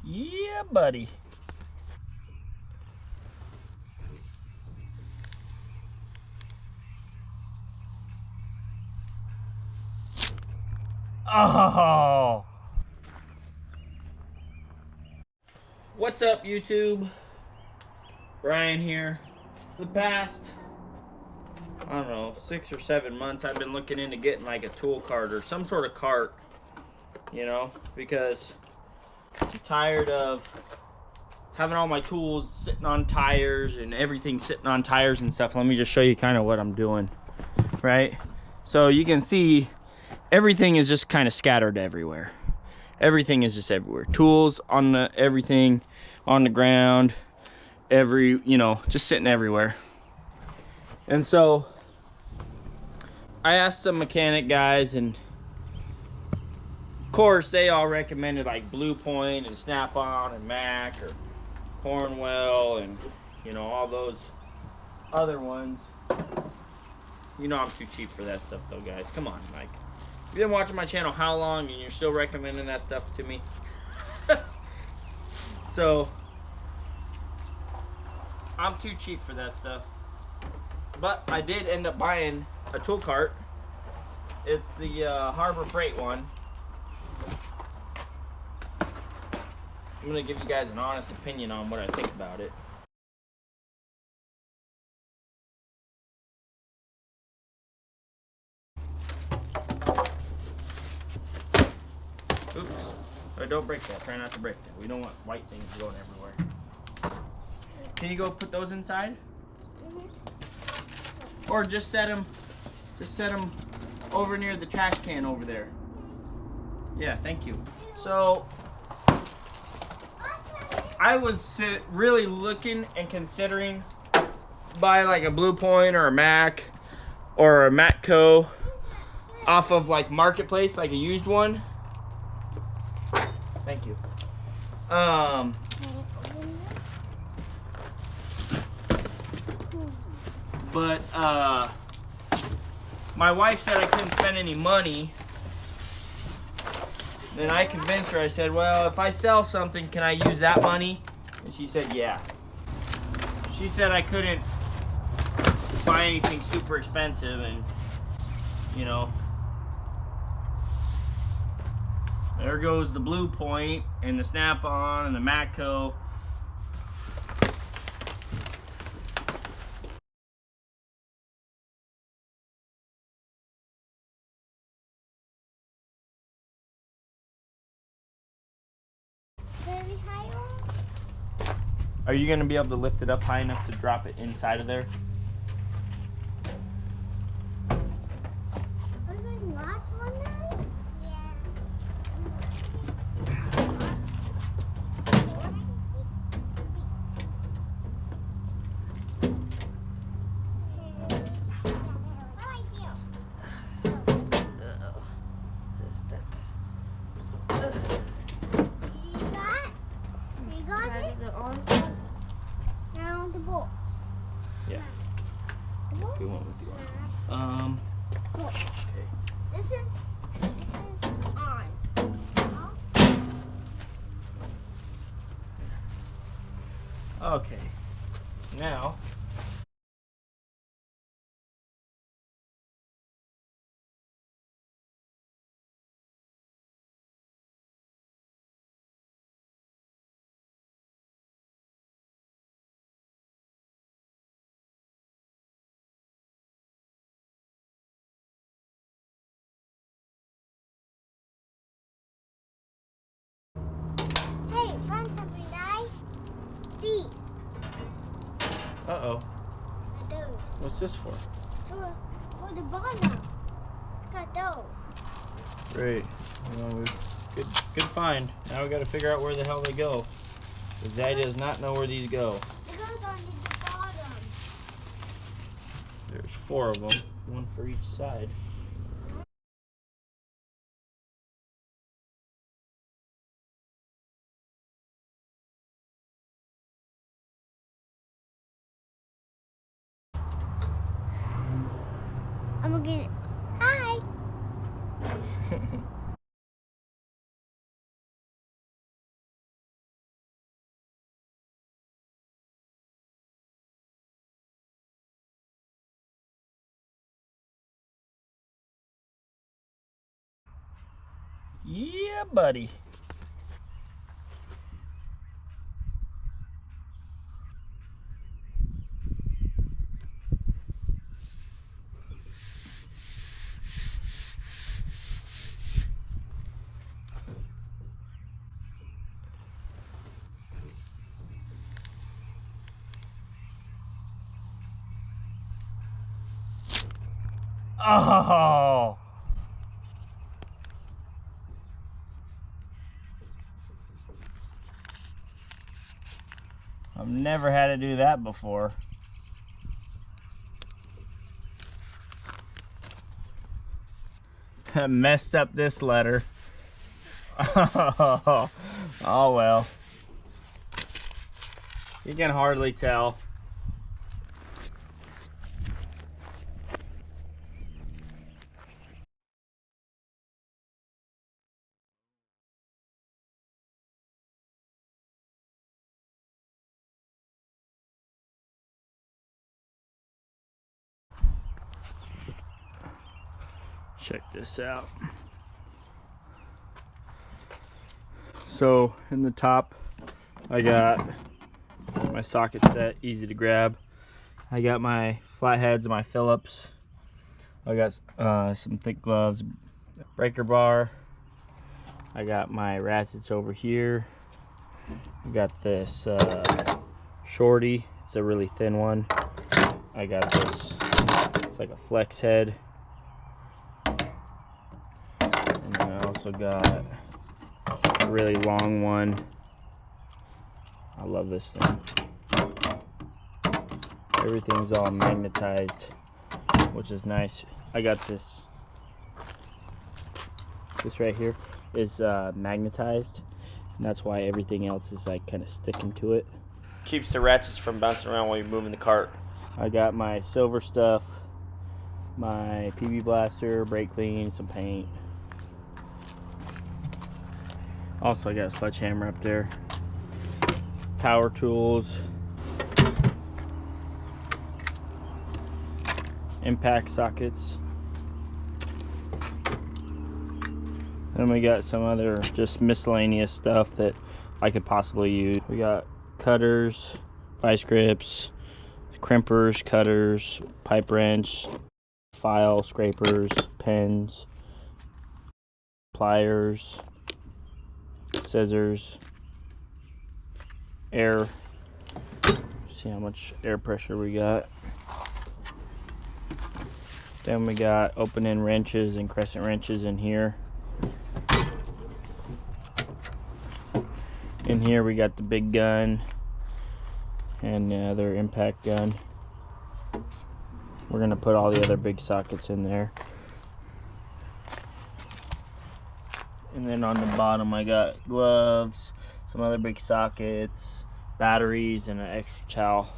Yeah, buddy. Oh. What's up, YouTube? Brian here. The past, I don't know, 6 or 7 months, I've been looking into getting like a tool cart or some sort of cart, you know, because I'm tired of having all my tools sitting on tires and everything sitting on tires and stuff. Let me just show you kind of what I'm doing, right? So you can see everything is just kind of scattered everywhere. Everything is just everywhere. Tools on everything on the ground, just sitting everywhere. And so I asked some mechanic guys, and of course they all recommended like Blue Point and Snap-on and Mac or Cornwell and all those other ones. I'm too cheap for that stuff though, guys. Come on, Mike. You've been watching my channel how long and you're still recommending that stuff to me? So I'm too cheap for that stuff. But I did end up buying a tool cart. It's the Harbor Freight one. I'm gonna give you guys an honest opinion on what I think about it. Oops. Oh, don't break that. Try not to break that. We don't want white things going everywhere. Can you go put those inside? Or just set them over near the trash can over there. Yeah, thank you. So I was really looking and considering buy like a Blue Point or a Mac or a Matco off of like Marketplace, like a used one. Thank you. But my wife said I couldn't spend any money. Then I convinced her. I said, well, if I sell something, can I use that money? And she said, yeah. She said I couldn't buy anything super expensive, and there goes the Blue Point and the Snap-on and the Matco. Are you gonna be able to lift it up high enough to drop it inside of there? Yeah. We went with the arm. Okay. This is on. Okay. Now. Hey, find something, Daddy. These. Uh-oh. Those. What's this for? For the bottom. It's got those. Great. Well, good find. Now we got to figure out where the hell they go. Because Daddy does not know where these go. It goes on the bottom. There's 4 of them, one for each side. I'm gonna get it. Hi. Yeah, buddy. Oh! I've never had to do that before. I messed up this letter. Oh well. You can hardly tell. Check this out. So in the top, I got my socket set, easy to grab. I got my flatheads and my Phillips. I got some thick gloves, breaker bar. I got my ratchets over here. I got this shorty. It's a really thin one. I got this. It's like a flex head. And then I also got a really long one. I love this thing. Everything's all magnetized, which is nice. I got this. This right here is magnetized, and that's why everything else is like kind of sticking to it. Keeps the ratchets from bouncing around while you're moving the cart. I got my silver stuff, my PB blaster, brake clean, some paint. Also, I got a sledgehammer up there. Power tools. Impact sockets. Then we got some other just miscellaneous stuff that I could possibly use. We got cutters, vice grips, crimpers, cutters, pipe wrench, file scrapers, pens, pliers, scissors, air. See how much air pressure we got. Then we got open-end wrenches and crescent wrenches in here. In here we got the big gun and the other impact gun. We're gonna put all the other big sockets in there. And then on the bottom I got gloves, some other big sockets, batteries, and an extra towel.